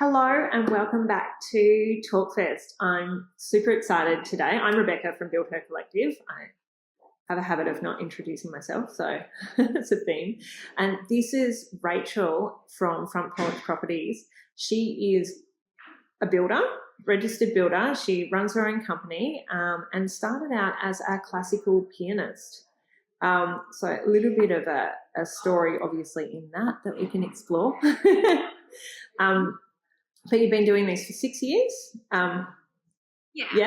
Hello and welcome back to TalkFest. I'm super excited today. I'm Rebecca from Build Her Collective. I have a habit of not introducing myself, so it's a theme. And this is Rachel from Porch Properties. She is a builder, registered builder. She runs her own company and started out as a classical pianist. So a little bit of a story, obviously, in that we can explore. But you've been doing this for 6 years? Yeah,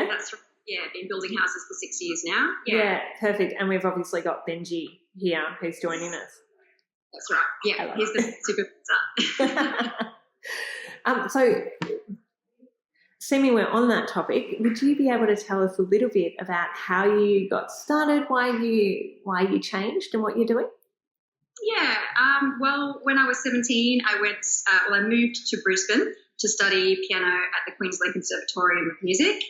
that's right. Yeah, I've been building houses for 6 years now. Yeah, perfect. And we've obviously got Benji here who's joining us. That's right. Yeah, he's the super. So, seeming we're on that topic, would you be able to tell us a little bit about how you got started, why you changed and what you're doing? Yeah, well, when I was 17, I moved to Brisbane to study piano at the Queensland Conservatorium of Music,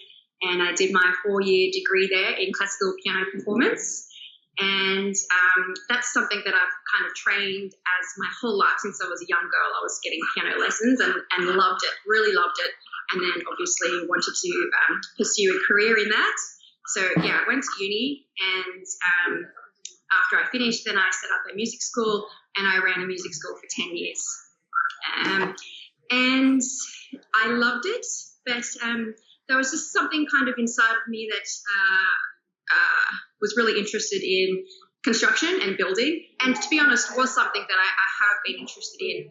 and I did my 4-year degree there in classical piano performance. And that's something that I've kind of trained as my whole life. Since I was a young girl, I was getting piano lessons and loved it, really loved it, and then obviously wanted to pursue a career in that. So, yeah, I went to uni, and after I finished, then I set up a music school, and I ran a music school for 10 years. And I loved it, but there was just something kind of inside of me that was really interested in construction and building, and to be honest, was something that I have been interested in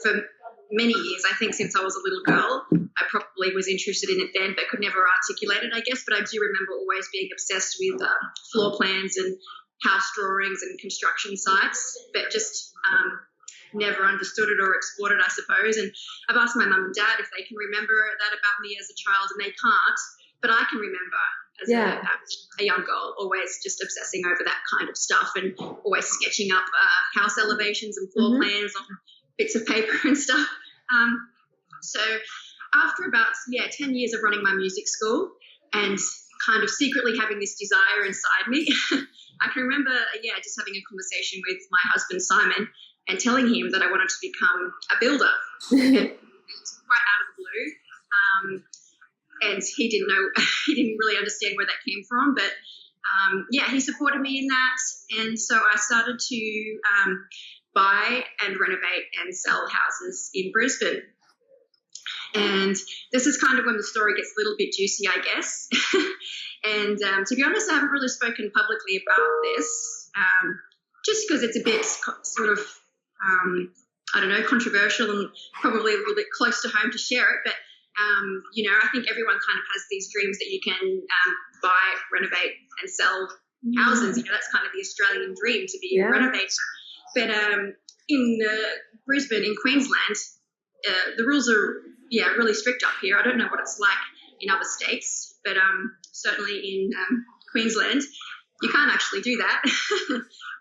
for many years. I think since I was a little girl, I probably was interested in it then, but could never articulate it, I guess. But I do remember always being obsessed with floor plans and house drawings and construction sites, but just never understood it or explored it, I suppose. And I've asked my mum and dad if they can remember that about me as a child, and they can't, but I can remember as a young girl always just obsessing over that kind of stuff and always sketching up house elevations and floor plans on bits of paper and stuff. So after about 10 years of running my music school and kind of secretly having this desire inside me, I can remember just having a conversation with my husband Simon and telling him that I wanted to become a builder. And quite out of the blue. And he didn't really understand where that came from, but he supported me in that. And so I started to buy and renovate and sell houses in Brisbane. And this is kind of when the story gets a little bit juicy, I guess. And to be honest, I haven't really spoken publicly about this, just because it's a bit sort of, controversial and probably a little bit close to home to share it. But, I think everyone kind of has these dreams that you can buy, renovate and sell houses. That's kind of the Australian dream, to be a renovator. But in Brisbane, in Queensland, the rules are, really strict up here. I don't know what it's like in other states, but certainly in Queensland, you can't actually do that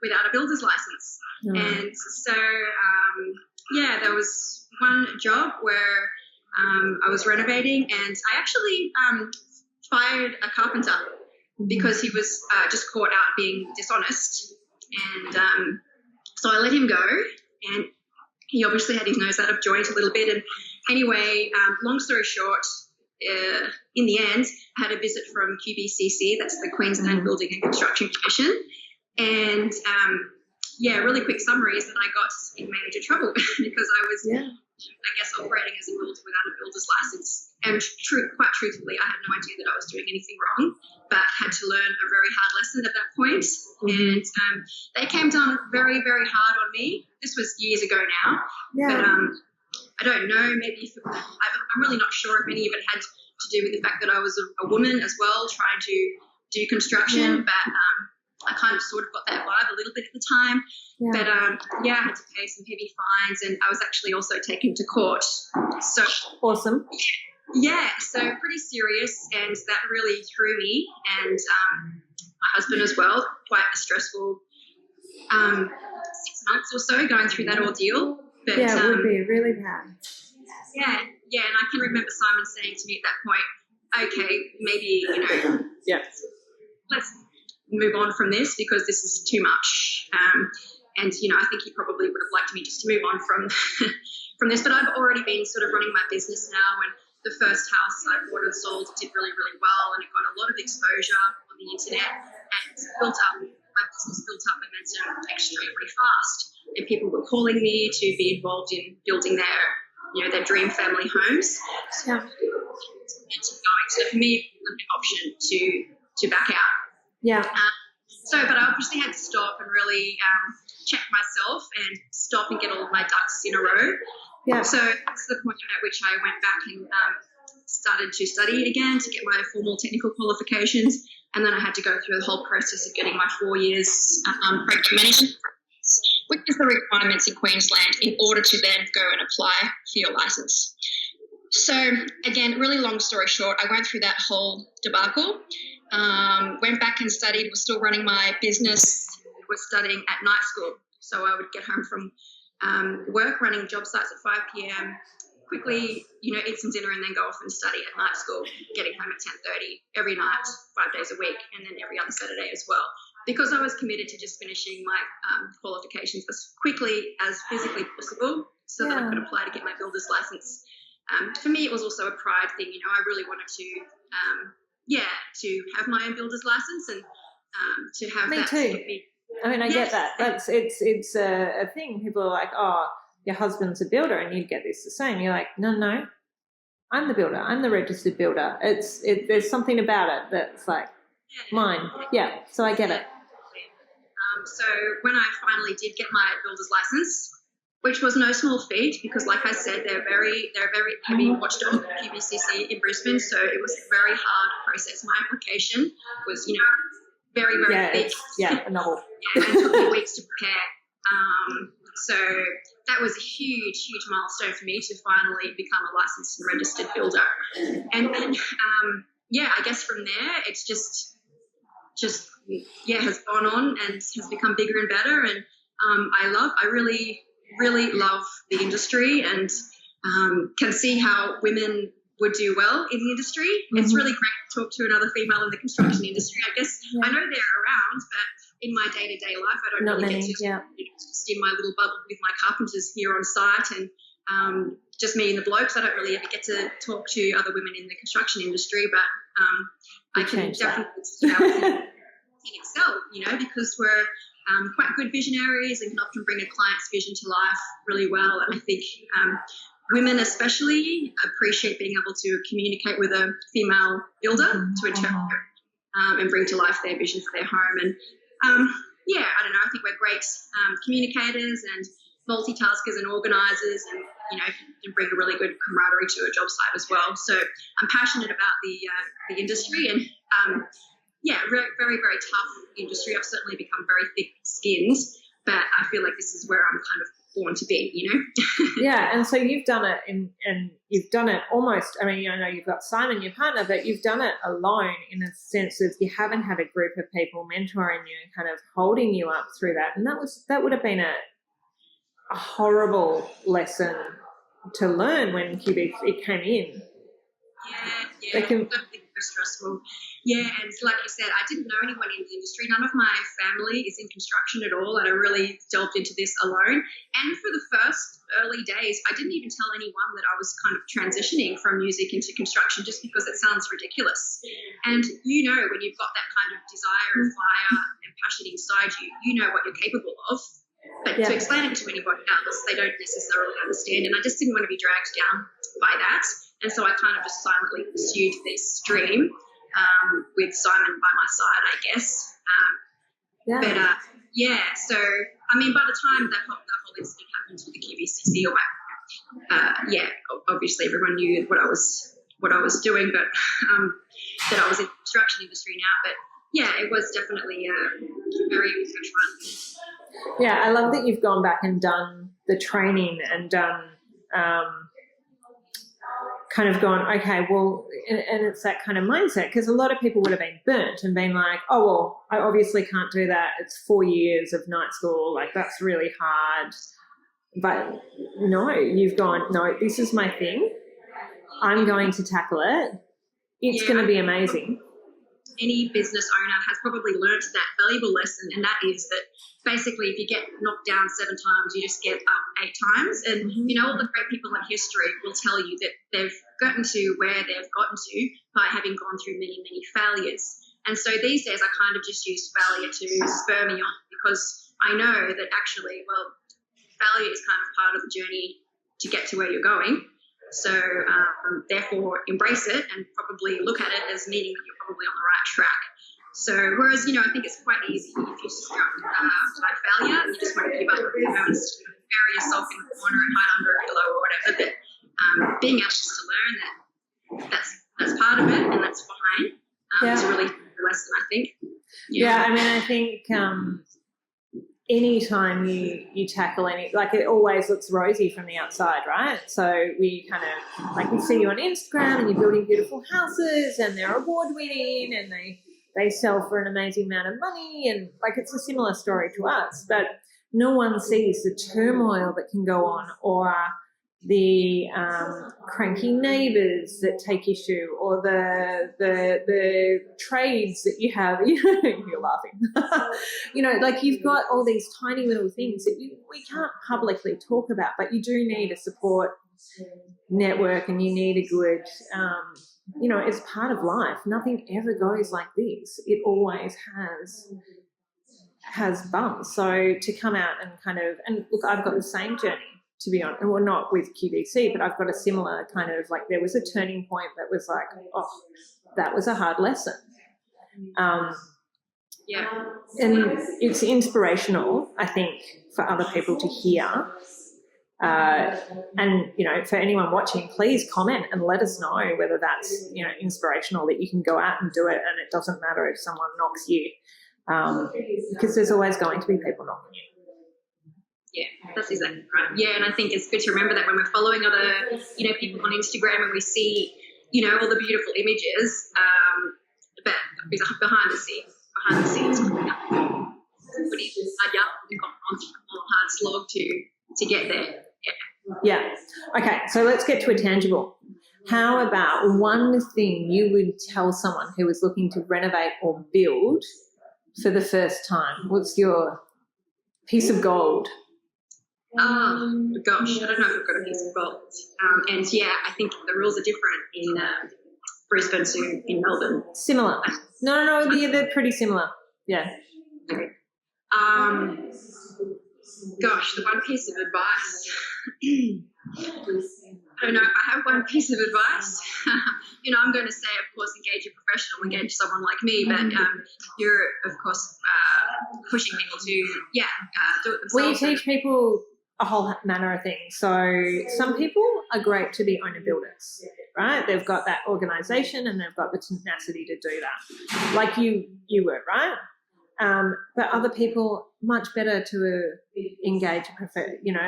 without a builder's license. And so, there was one job where I was renovating, and I actually fired a carpenter because he was just caught out being dishonest. And so I let him go, and he obviously had his nose out of joint a little bit. And anyway, long story short, in the end, I had a visit from QBCC, that's the Queensland Building and Construction Commission. And, really quick summary is that I got in major trouble because I was, I guess, operating as a builder without a builder's license. And quite truthfully, I had no idea that I was doing anything wrong, but had to learn a very hard lesson at that point. And they came down very, very hard on me. This was years ago now. But I don't know, I'm really not sure if any of it had to do with the fact that I was a woman as well, trying to do construction, but I kind of sort of got that vibe a little bit at the time. But I had to pay some heavy fines, and I was actually also taken to court. So awesome. Yeah, so pretty serious, and that really threw me and my husband as well. Quite a stressful 6 months or so going through that ordeal. But, it would be really bad. Yeah, and I can remember Simon saying to me at that point, okay, maybe, let's move on from this because this is too much. And, I think he probably would have liked me just to move on from this. But I've already been sort of running my business now, and the first house I bought and sold did really, really well, and it got a lot of exposure on the internet, and my business built up momentum extremely fast, and people were calling me to be involved in building their dream family homes. So, so for me, it was an option to back out. Yeah. But I obviously had to stop and really check myself and stop and get all of my ducks in a row. Yeah. So that's the point at which I went back and started to study it again to get my formal technical qualifications. And then I had to go through the whole process of getting my 4 years program management, which is the requirements in Queensland in order to then go and apply for your license. So again, really long story short, I went through that whole debacle, went back and studied, was still running my business, was studying at night school. So I would get home from work, running job sites at 5 p.m., quickly, eat some dinner and then go off and study at night school, getting home at 10:30 every night, 5 days a week, and then every other Saturday as well. Because I was committed to just finishing my qualifications as quickly as physically possible so that I could apply to get my builder's license. For me, it was also a pride thing. I really wanted to have my own builder's license and to have me that. Too. I mean, I get that. It's a thing. People are like, oh, your husband's a builder, and you get this the same. You're like, no, I'm the builder. I'm the registered builder. There's something about it that's like mine. Yeah, so I get it. So when I finally did get my builder's license, which was no small feat because, like I said, they're very heavy watchdog QBCC in Brisbane, so it was a very hard process. My application was, very, very thick. A novel. And it took me weeks to prepare. So that was a huge, huge milestone for me to finally become a licensed and registered builder. And then, I guess from there, it's just has gone on and has become bigger and better. And I really, really love the industry and can see how women would do well in the industry. Mm-hmm. It's really great to talk to another female in the construction industry. I guess I know they're around, but in my day-to-day life, I don't get to just in my little bubble with my carpenters here on site and just me and the blokes. I don't really ever get to talk to other women in the construction industry, but I can definitely see how we can excel, because we're quite good visionaries and can often bring a client's vision to life really well. And I think women especially appreciate being able to communicate with a female builder to interpret and bring to life their vision for their home. And I don't know, I think we're great communicators and multitaskers and organisers and, can bring a really good camaraderie to a job site as well. So I'm passionate about the industry and, very, very, very tough industry. I've certainly become very thick-skinned, but I feel like this is where I'm kind of born to be, Yeah, and so you've done it and you've done it almost, I mean, I know you've got Simon, your partner, but you've done it alone in a sense of you haven't had a group of people mentoring you and kind of holding you up through that. And that would have been a horrible lesson to learn when it came in. Yeah, definitely stressful. Yeah, and like you said, I didn't know anyone in the industry. None of my family is in construction at all, and I really delved into this alone. And for the first early days, I didn't even tell anyone that I was kind of transitioning from music into construction just because it sounds ridiculous. And when you've got that kind of desire and fire and passion inside you, you know what you're capable of. But to explain it to anybody else, they don't necessarily understand. And I just didn't want to be dragged down by that. And so I kind of just silently pursued this dream with Simon by my side, I guess. So, I mean, by the time that whole incident happened with the QBCC, obviously everyone knew what I was doing, but that I was in the construction industry now. But, it was definitely a very good run. Yeah, I love that you've gone back and done the training and done kind of gone, okay, well, and it's that kind of mindset because a lot of people would have been burnt and been like, oh, well, I obviously can't do that. It's 4 years of night school. Like, that's really hard. But no, you've gone, no, this is my thing. I'm going to tackle it. It's going to be amazing. any business owner has probably learned that valuable lesson, and that is that basically if you get knocked down 7 times, you just get up 8 times. And, all the great people in history will tell you that they've gotten to where they've gotten to by having gone through many, many failures. And so these days I kind of just use failure to spur me on, because I know that actually, failure is kind of part of the journey to get to where you're going. So therefore embrace it and probably look at it as meaning that you're probably on the right track. So whereas, I think it's quite easy if you're struck by failure, you just want to give up, and just bury yourself in the corner and hide under a pillow or whatever. But being anxious to learn that's part of it, and that's fine. It's a really good lesson, I think. Yeah, I mean, I think anytime you tackle it always looks rosy from the outside, right? So we kind of, we see you on Instagram and you're building beautiful houses and they're award winning and they sell for an amazing amount of money, and it's a similar story to us, but no one sees the turmoil that can go on, or the cranky neighbours that take issue, or the trades that you have. You're laughing. You've got all these tiny little things that we can't publicly talk about, but you do need a support network, and you need a good, it's part of life. Nothing ever goes like this. It always has bumps. So to come out and look, I've got the same journey, to be honest. Well, not with QVC, but I've got a similar kind of there was a turning point that was that was a hard lesson. And it's inspirational, I think, for other people to hear. And, for anyone watching, please comment and let us know whether that's, inspirational, that you can go out and do it and it doesn't matter if someone knocks you, because there's always going to be people knocking you. Yeah, that's exactly right. Yeah, and I think it's good to remember that when we're following other, people on Instagram, and we see, all the beautiful images, but behind the scenes, pretty hard slog to get there. Yeah. Okay, so let's get to a tangible. How about one thing you would tell someone who is looking to renovate or build for the first time? What's your piece of gold? Gosh, I don't know if I've got a piece of gold. And I think the rules are different in Brisbane to in Melbourne. Similar. No, they're pretty similar. Yeah. Okay. Gosh, the one piece of advice. I don't know if I have one piece of advice. I'm going to say, of course, engage a professional, engage someone like me, but you're, of course, pushing people to, do it themselves. We teach people a whole manner of things. So some people are great to be owner builders, right? They've got that organisation and they've got the tenacity to do that, like you were, right? But other people, much better to engage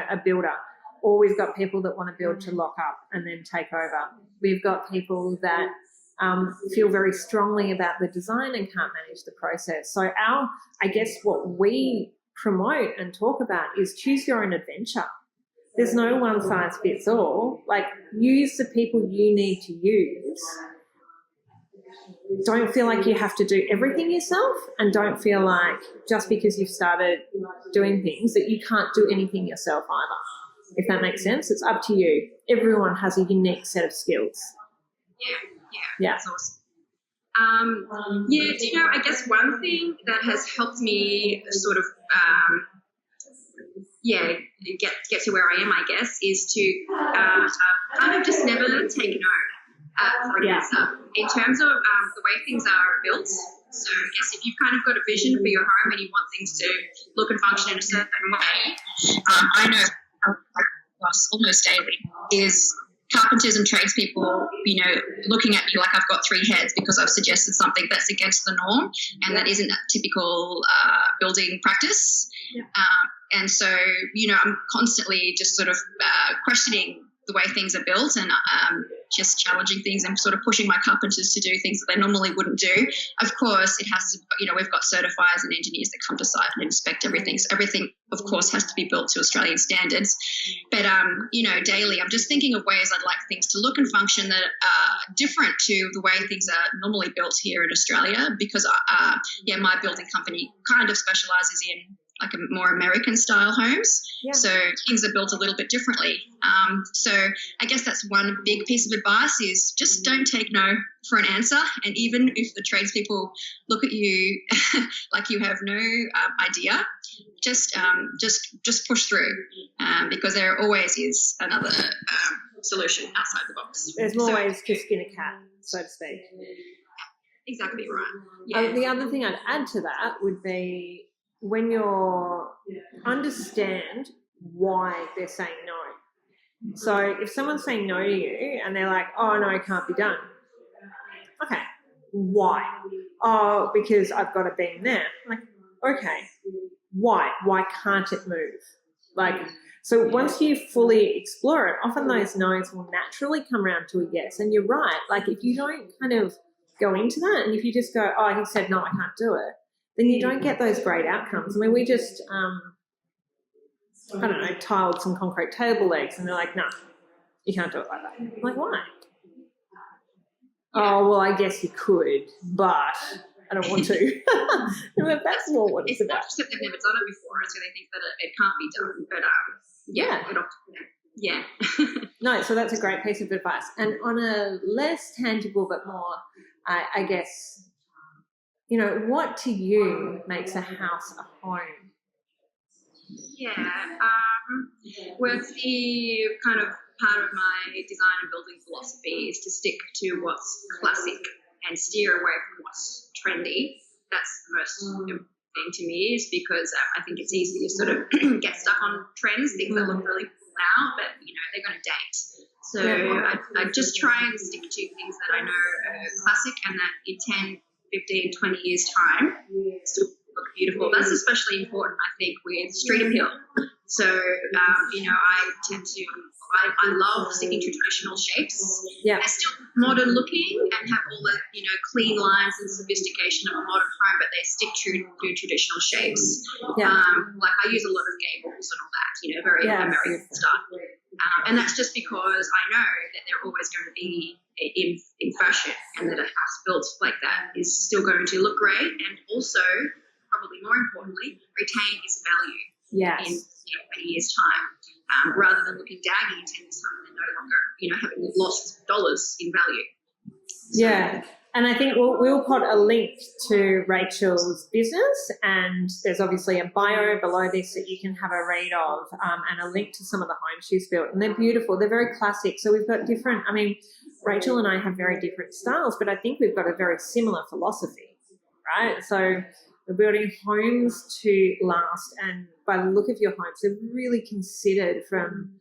a builder. Or we've got people that want to build to lock up and then take over. We've got people that feel very strongly about the design and can't manage the process. So I guess what we promote and talk about is choose your own adventure. There's no one size fits all. Use the people you need to use. Don't feel like you have to do everything yourself, and don't feel like just because you've started doing things that you can't do anything yourself either. If that makes sense, it's up to you. Everyone has a unique set of skills. Yeah. That's awesome. I guess one thing that has helped me sort of, get to where I am, I guess, is to kind of just never take no for an answer. In terms of the way things are built, so I guess if you've kind of got a vision for your home and you want things to look and function in a certain way, I know almost daily is carpenters and tradespeople, looking at me like I've got 3 heads because I've suggested something that's against the norm and that isn't a typical building practice. And so, I'm constantly just sort of questioning the way things are built, and just challenging things and sort of pushing my carpenters to do things that they normally wouldn't do. Of course, it has to, we've got certifiers and engineers that come to site and inspect everything. So everything, of course, has to be built to Australian standards. But, daily, I'm just thinking of ways I'd like things to look and function that are different to the way things are normally built here in Australia, because, my building company kind of specialises in like a more American style homes. Yeah. So things are built a little bit differently. So I guess that's one big piece of advice is just don't take no for an answer. And even if the tradespeople look at you like you have no idea, just push through, because there always is another solution outside the box. There's more ways to skin a cat, so to speak. Exactly right. Yeah. The other thing I'd add to that would be when you're understand why they're saying no. So if someone's saying no to you and they're like, oh, no, it can't be done. Okay, why? Oh, because I've got a beam there. Like, okay, why? Why can't it move? So once you fully explore it, often those no's will naturally come around to a yes. And you're right. Like if you don't kind of go into that and if you just go, oh, he said no, I can't do it, then you don't get those great outcomes. I mean, we just, tiled some concrete table legs and they're like, no, you can't do it like that. I'm like, why? Oh, well, I guess you could, but I don't want to. That's more what it's about. Not just that they've never done it before, so they think that it can't be done. But, yeah. No, so that's a great piece of advice. And on a less tangible but more, I guess, what to you makes a house a home? Yeah, the kind of part of my design and building philosophy is to stick to what's classic and steer away from what's trendy. That's the most important thing to me, is because I think it's easy to sort of get stuck on trends, things that look really cool now, but they're going to date. So I just try and stick to things that I know are classic and that in 10, 15, 20 years' time still look beautiful. That's especially important, I think, with street appeal. So, I love sticking to traditional shapes. Yeah. They're still modern looking and have all the, clean lines and sophistication of a modern home, but they stick true to traditional shapes. Yeah. I use a lot of gables and all that, very American style. And that's just because I know that they're always going to be in fashion, and that a house built like that is still going to look great and also, probably more importantly, retain its value in 20 years' time, rather than looking daggy in 10 years' time and no longer, having lost dollars in value. So, and I think we'll put a link to Rachel's business, and there's obviously a bio below this that you can have a read of, and a link to some of the homes she's built. And they're beautiful. They're very classic. So we've got different, Rachel and I have very different styles, but I think we've got a very similar philosophy, right? So we're building homes to last, and by the look of your homes, they're really considered from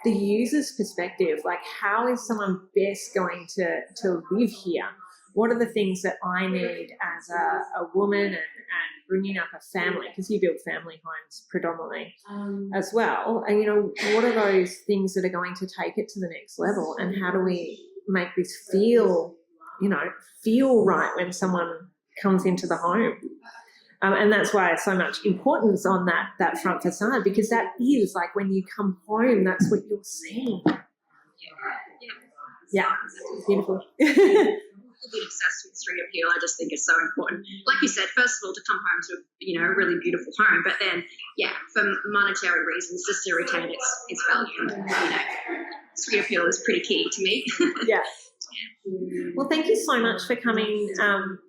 the user's perspective. Like, how is someone best going to live here? What are the things that I need as a woman and bringing up a family, because you build family homes predominantly as well. And, what are those things that are going to take it to the next level, and how do we make this feel right when someone comes into the home? And that's why so much importance on that front facade, because that is like when you come home, that's what you're seeing. Yeah, it's beautiful. A bit obsessed with street appeal. I just think it's so important. Like you said, first of all, to come home to a really beautiful home, but then for monetary reasons, just to retain its value. Street appeal is pretty key to me. Yeah. Well, thank you so much for coming,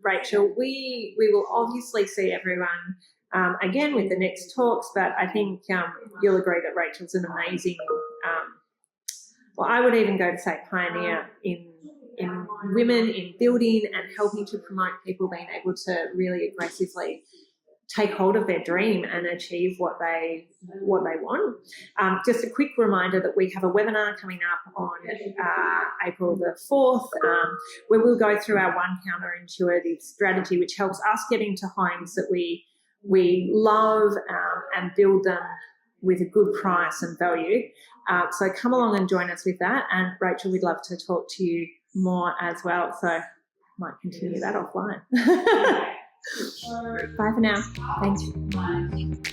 Rachel. We will obviously see everyone again with the next talks, but I think you'll agree that Rachel's an amazing, I would even go to say pioneer in women in building and helping to promote people being able to really aggressively take hold of their dream and achieve what they want. Just a quick reminder that we have a webinar coming up on April the 4th, where we'll go through our one counterintuitive strategy, which helps us get into homes that we love and build them with a good price and value. So come along and join us with that. And Rachel, we'd love to talk to you more as well. So might continue that offline. Bye for now. Thanks.